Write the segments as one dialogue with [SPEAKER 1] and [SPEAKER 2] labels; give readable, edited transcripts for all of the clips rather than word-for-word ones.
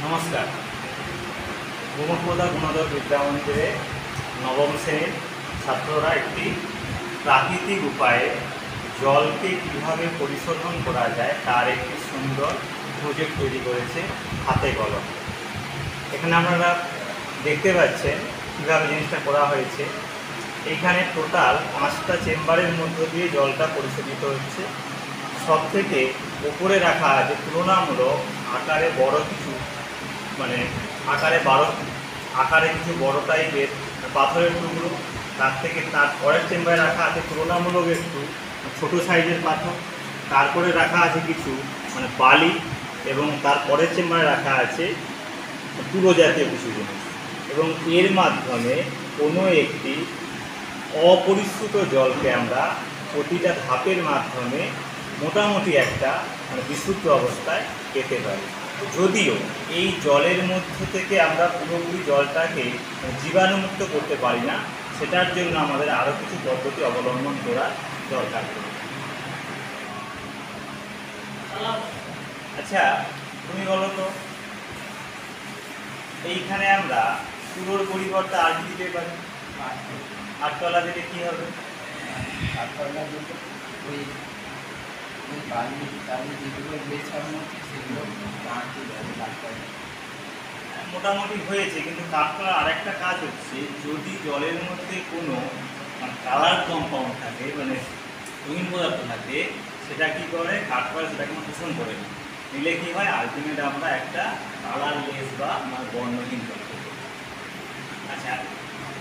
[SPEAKER 1] নমস্কার। গোমতপদা গুণোদয় বিদ্যা মন্দিরে নবম শ্রেণীর ছাত্ররা একটি প্রাকৃতিক উপায়ে জলকে কীভাবে পরিশোধন করা যায় তার একটি সুন্দর প্রজেক্ট তৈরি করেছে হাতে কলম। এখানে আপনারা দেখতে পাচ্ছেন কীভাবে জিনিসটা করা হয়েছে। এইখানে টোটাল 5টা চেম্বারের মধ্য দিয়ে জলটা পরিশোধিত হচ্ছে। সব থেকে উপরে রাখা আছে তুলনামূলক আকারে বড় কিছু, মানে আকারে কিছু বড় টাইপের পাথরের টুকরো। তার পরের চেম্বারে রাখা আছে তুলনামূলক একটু ছোট সাইজের পাথর। তারপরে রাখা আছে কিছু বালি, এবং তার পরের চেম্বারে রাখা আছে তুলো জাতীয় কিছু জিনিস। এবং এর মাধ্যমে কোনো একটি অপরিশ্রুত জলকে আমরা প্রতিটা ধাপের মাধ্যমে মোটামুটি একটা বিশুদ্ধ অবস্থায় পেতে পারি। যদিও এই জলের মধ্য থেকে আমরা পুরোপুরি জলটাকে জীবাণুমুক্ত করতে পারি না, সেটার জন্য আমাদের আরও কিছু পদ্ধতি অবলম্বন করার দরকার। আচ্ছা, তুমি বলো তো, এইখানে আমরা পুরোর পরিবর্তে আর কি দিতে পারি? আটতলা দিলে কী হবে?
[SPEAKER 2] আটতলা দিলে ওই বালি টালি যেগুলো বেছানো সেগুলো
[SPEAKER 1] মোটামুটি হয়েছে, কিন্তু কাঠকলার আরেকটা কাজ হচ্ছে, যদি জলের মধ্যে কোনো কালার কম্পাউন্ড থাকে, রঙিন পদার্থ থাকে, সেটা কী করে কাঠকলা সেটাকে শোষণ করে নিলে কী হয়, আলটিমেট আমরা একটা কালারলেস বা বর্ণহীন জল। আচ্ছা,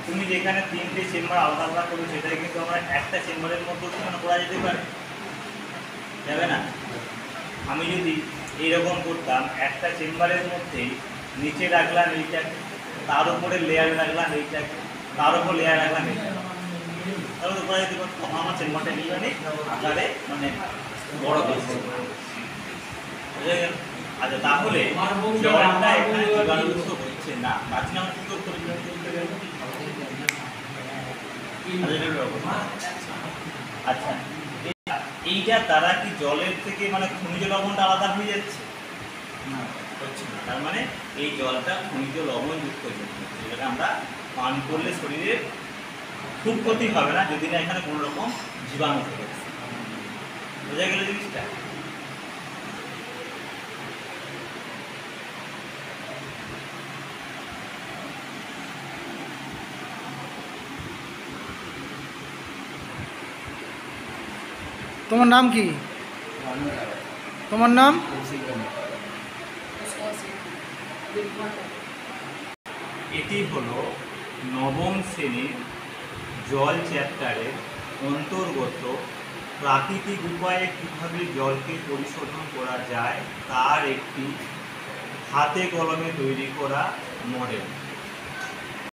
[SPEAKER 1] তুমি যেখানে 3টে চেম্বার আলাদা আলাদা করবে, সেটাই কিন্তু আমরা একটা চেম্বারের মধ্যে করা যেতে পারে, যাবে না? আমি যদি এইরকম করতাম, একটা চেম্বারের মধ্যেই নিচে রাখলাম এইটাকে, তার উপরে লেয়ার রাখলাম এইটাকে, তার উপর লেয়ার রাখলাম এইটাকে, তাহলে তো করা যেতে পারত। আমার চেম্বারটা নিয়ে আকারে বড় করছে। আচ্ছা, তাহলে জলটা এখানে জীবাণুমুক্ত হচ্ছে না, তার জন্য আমরা কী করতে হবে? আচ্ছা, এইটার দ্বারা কি জলের থেকে খনিজ লবণটা আলাদা হয়ে যাচ্ছে? না, হচ্ছে না। তার মানে এই জলটা খনিজ লবণযুক্ত জল, যেটা আমরা পান করলে শরীরের খুব ক্ষতি হবে না, যদি না এখানে কোনো রকম জীবাণু থেকে। বোঝা গেল জিনিসটা?
[SPEAKER 3] তোমার নাম কি? তোমার নাম?
[SPEAKER 1] এটি হলো নবম শ্রেণীর জল চ্যাপ্টারের অন্তর্গত প্রাকৃতিক উপায়ে কীভাবে জলকে পরিশোধন করা যায় তার একটি হাতে কলমে তৈরি করা মডেল।